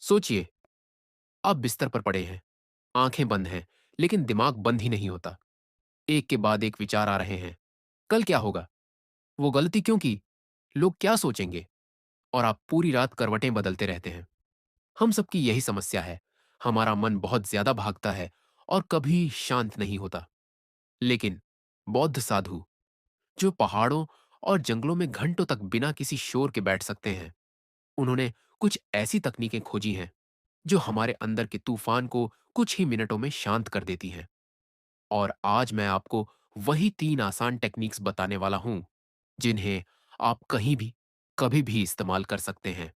सोचिए, आप बिस्तर पर पड़े हैं, आंखें बंद हैं, लेकिन दिमाग बंद ही नहीं होता। एक के बाद एक विचार आ रहे हैं। कल क्या होगा? वो गलती क्यों की? लोग क्या सोचेंगे? और आप पूरी रात करवटें बदलते रहते हैं। हम सबकी यही समस्या है। हमारा मन बहुत ज्यादा भागता है और कभी शांत नहीं होता। लेकिन बौद्ध साधु, जो पहाड़ों और जंगलों में घंटों तक बिना किसी शोर के बैठ सकते हैं, उन्होंने कुछ ऐसी तकनीकें खोजी हैं जो हमारे अंदर के तूफान को कुछ ही मिनटों में शांत कर देती हैं। और आज मैं आपको वही 3 आसान टेक्निक्स बताने वाला हूं, जिन्हें आप कहीं भी, कभी भी इस्तेमाल कर सकते हैं।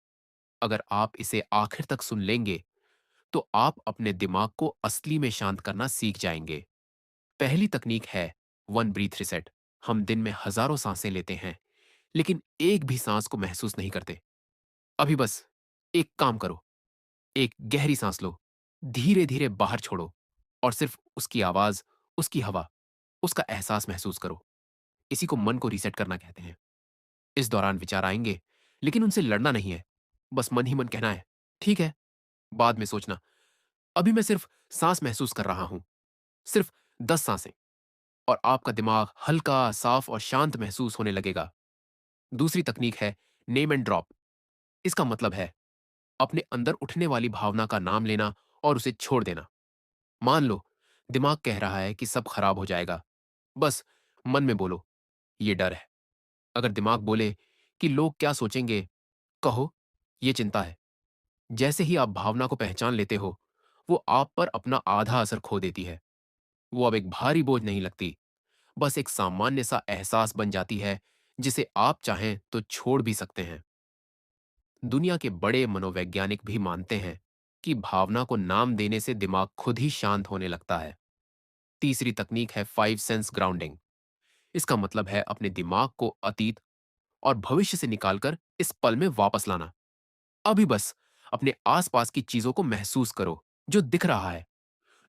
अगर आप इसे आखिर तक सुन लेंगे, तो आप अपने दिमाग को असली में शांत करना सीख जाएंगे। पहली तकनीक है वन ब्रीथ रिसेट। हम दिन में हजारों सांसें लेते हैं, लेकिन एक भी सांस को महसूस नहीं करते। अभी बस एक काम करो, एक गहरी सांस लो, धीरे धीरे बाहर छोड़ो और सिर्फ उसकी आवाज, उसकी हवा, उसका एहसास महसूस करो। इसी को मन को रीसेट करना कहते हैं। इस दौरान विचार आएंगे, लेकिन उनसे लड़ना नहीं है। बस मन ही मन कहना है, ठीक है, बाद में सोचना। अभी मैं सिर्फ सांस महसूस कर रहा हूं, सिर्फ 10 सांसें, और आपका दिमाग हल्का, साफ और शांत महसूस होने लगेगा। दूसरी तकनीक है नेम एंड ड्रॉप। इसका मतलब है अपने अंदर उठने वाली भावना का नाम लेना और उसे छोड़ देना। मान लो दिमाग कह रहा है कि सब खराब हो जाएगा, बस मन में बोलो, ये डर है। अगर दिमाग बोले कि लोग क्या सोचेंगे, कहो, ये चिंता है। जैसे ही आप भावना को पहचान लेते हो, वो आप पर अपना आधा असर खो देती है। वो अब एक भारी बोझ नहीं लगती, बस एक सामान्य सा एहसास बन जाती है, जिसे आप चाहें तो छोड़ भी सकते हैं। दुनिया के बड़े मनोवैज्ञानिक भी मानते हैं कि भावना को नाम देने से दिमाग खुद ही शांत होने लगता है। तीसरी तकनीक है 5 सेंस ग्राउंडिंग। इसका मतलब है अपने दिमाग को अतीत और भविष्य से निकालकर इस पल में वापस लाना। अभी बस अपने आसपास की चीजों को महसूस करो, जो दिख रहा है,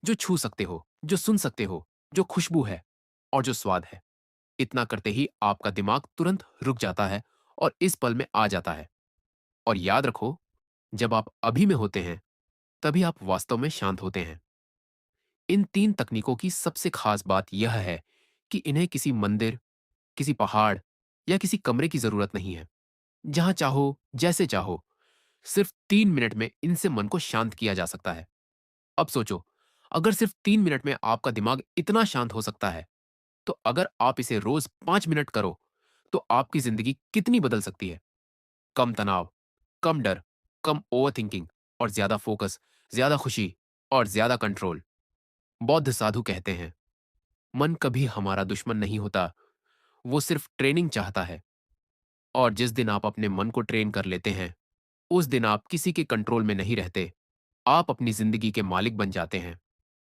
जो छू सकते हो, जो सुन सकते हो, जो खुशबू है और जो स्वाद है। इतना करते ही आपका दिमाग तुरंत रुक जाता है और इस पल में आ जाता है। और याद रखो, जब आप अभी में होते हैं, तभी आप वास्तव में शांत होते हैं। इन 3 तकनीकों की सबसे खास बात यह है कि इन्हें किसी मंदिर, किसी पहाड़ या किसी कमरे की जरूरत नहीं है। जहां चाहो, जैसे चाहो, सिर्फ 3 मिनट में इनसे मन को शांत किया जा सकता है। अब सोचो, अगर सिर्फ 3 मिनट में आपका दिमाग इतना शांत हो सकता है, तो अगर आप इसे रोज 5 मिनट करो, तो आपकी जिंदगी कितनी बदल सकती है। कम तनाव, कम डर, कम ओवर थिंकिंग और ज्यादा फोकस, ज्यादा खुशी और ज्यादा कंट्रोल। बौद्ध साधु कहते हैं, मन कभी हमारा दुश्मन नहीं होता, वो सिर्फ ट्रेनिंग चाहता है। और जिस दिन आप अपने मन को ट्रेन कर लेते हैं, उस दिन आप किसी के कंट्रोल में नहीं रहते। आप अपनी जिंदगी के मालिक बन जाते हैं।